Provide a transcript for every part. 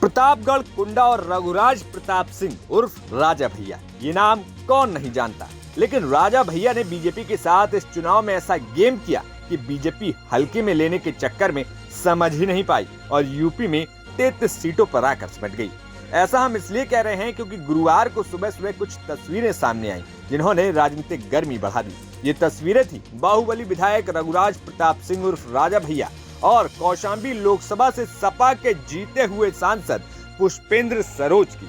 प्रतापगढ़ कुंडा और रघुराज प्रताप सिंह उर्फ राजा भैया, ये नाम कौन नहीं जानता। लेकिन राजा भैया ने बीजेपी के साथ इस चुनाव में ऐसा गेम किया कि बीजेपी हल्के में लेने के चक्कर में समझ ही नहीं पाई और यूपी में 33 सीटों पर आकर सिमट गई। ऐसा हम इसलिए कह रहे हैं क्योंकि गुरुवार को सुबह सुबह कुछ तस्वीरें सामने आई जिन्होंने राजनीतिक गर्मी बढ़ा दी। ये तस्वीरें थी बाहुबली विधायक रघुराज प्रताप सिंह उर्फ राजा भैया और कौशाम्बी लोकसभा से सपा के जीते हुए सांसद पुष्पेंद्र सरोज की।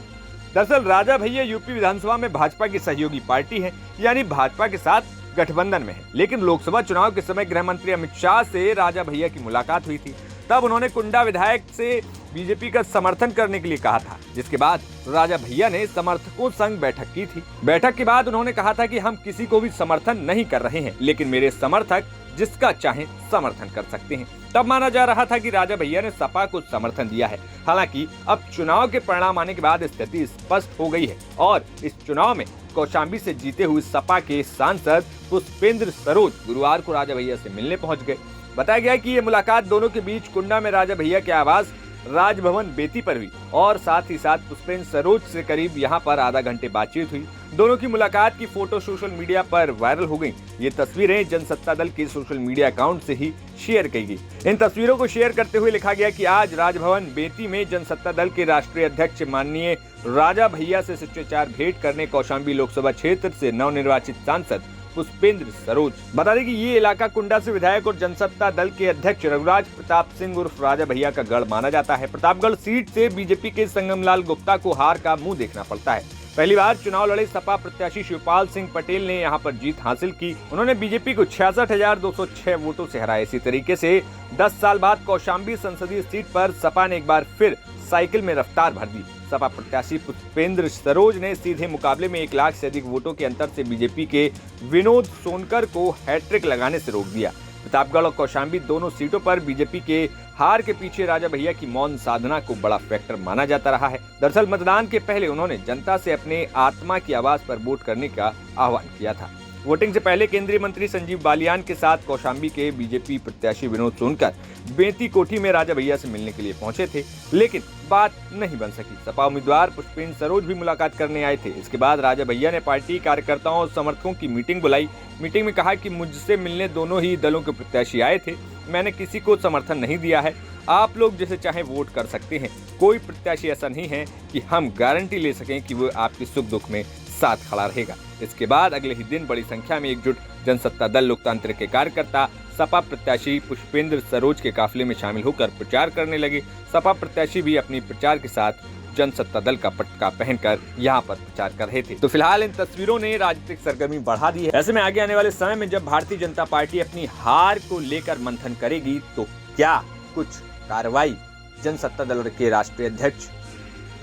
दरअसल राजा भैया यूपी विधानसभा में भाजपा की सहयोगी पार्टी है, यानी भाजपा के साथ गठबंधन में है। लेकिन लोकसभा चुनाव के समय गृह मंत्री अमित शाह से राजा भैया की मुलाकात हुई थी। तब उन्होंने कुंडा विधायक से बीजेपी का समर्थन करने के लिए कहा था, जिसके बाद राजा भैया ने समर्थकों संग बैठक की थी। बैठक के बाद उन्होंने कहा था कि हम किसी को भी समर्थन नहीं कर रहे हैं, लेकिन मेरे समर्थक जिसका चाहे समर्थन कर सकते हैं। तब माना जा रहा था कि राजा भैया ने सपा को समर्थन दिया है। हालांकि अब चुनाव के परिणाम आने के बाद स्थिति स्पष्ट हो गई है और इस चुनाव में कौशाम्बी से जीते हुए सपा के सांसद पुष्पेंद्र सरोज गुरुवार को राजा भैया से मिलने पहुंच गए। बताया गया कि ये मुलाकात दोनों के बीच कुंडा में राजा भैया के आवास राजभवन बेती पर हुई और साथ ही साथ पुष्पेंद्र सरोज से करीब यहाँ पर आधा घंटे बातचीत हुई। दोनों की मुलाकात की फोटो सोशल मीडिया पर वायरल हो गई। ये तस्वीरें जनसत्ता दल के सोशल मीडिया अकाउंट से ही शेयर की गई। इन तस्वीरों को शेयर करते हुए लिखा गया कि आज राजभवन बेती में जनसत्ता दल के राष्ट्रीय अध्यक्ष माननीय राजा भैया से शिष्टाचार भेंट करने कौशाम्बी लोकसभा क्षेत्र से नवनिर्वाचित सांसद पुष्पेंद्र सरोज। बता दें कि ये इलाका कुंडा से विधायक और जनसत्ता दल के अध्यक्ष रघुराज प्रताप सिंह उर्फ राजा भैया का गढ़ माना जाता है। प्रतापगढ़ सीट से बीजेपी के संगमलाल गुप्ता को हार का मुंह देखना पड़ता है। पहली बार चुनाव लड़े सपा प्रत्याशी शिवपाल सिंह पटेल ने यहां पर जीत हासिल की। उन्होंने बीजेपी को 66,206 वोटों से हराया। इसी तरीके से 10 साल बाद कौशाम्बी संसदीय सीट पर सपा ने एक बार फिर साइकिल में रफ्तार भर दी। सपा प्रत्याशी पुष्पेंद्र सरोज ने सीधे मुकाबले में 1 लाख से अधिक वोटों के अंतर से बीजेपी के विनोद सोनकर को हैट्रिक लगाने से रोक दिया। प्रतापगढ़ और कौशाम्बी दोनों सीटों पर बीजेपी के हार के पीछे राजा भैया की मौन साधना को बड़ा फैक्टर माना जाता रहा है। दरअसल मतदान के पहले उन्होंने जनता से अपने आत्मा की आवाज पर वोट करने का आह्वान किया था। वोटिंग से पहले केंद्रीय मंत्री संजीव बालियान के साथ कौशाम्बी के बीजेपी प्रत्याशी विनोद सोनकर बेती कोठी में राजा भैया से मिलने के लिए पहुंचे थे, लेकिन बात नहीं बन सकी। सपा उम्मीदवार पुष्पेंद्र सरोज भी मुलाकात करने आए थे। इसके बाद राजा भैया ने पार्टी कार्यकर्ताओं और समर्थकों की मीटिंग बुलाई। मीटिंग में कहा कि मुझसे मिलने दोनों ही दलों के प्रत्याशी आए थे, मैंने किसी को समर्थन नहीं दिया है, आप लोग जैसे चाहे वोट कर सकते हैं। कोई प्रत्याशी ऐसा नहीं है कि हम गारंटी ले सकें कि वो आपके सुख दुख में साथ खड़ा रहेगा। इसके बाद अगले ही दिन बड़ी संख्या में एकजुट जनसत्ता दल लोकतंत्र के कार्यकर्ता सपा प्रत्याशी पुष्पेंद्र सरोज के काफिले में शामिल होकर प्रचार करने लगे। सपा प्रत्याशी भी अपनी प्रचार के साथ जनसत्ता दल का पटका पहनकर यहाँ पर प्रचार कर रहे थे। तो फिलहाल इन तस्वीरों ने राजनीतिक सरगर्मी बढ़ा दी है। ऐसे में आगे आने वाले समय में जब भारतीय जनता पार्टी अपनी हार को लेकर मंथन करेगी तो क्या कुछ कार्रवाई जनसत्ता दल के राष्ट्रीय अध्यक्ष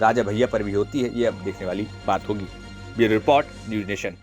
राजा भैया पर भी होती है, ये अब देखने वाली बात होगी। Bureau report, news nation.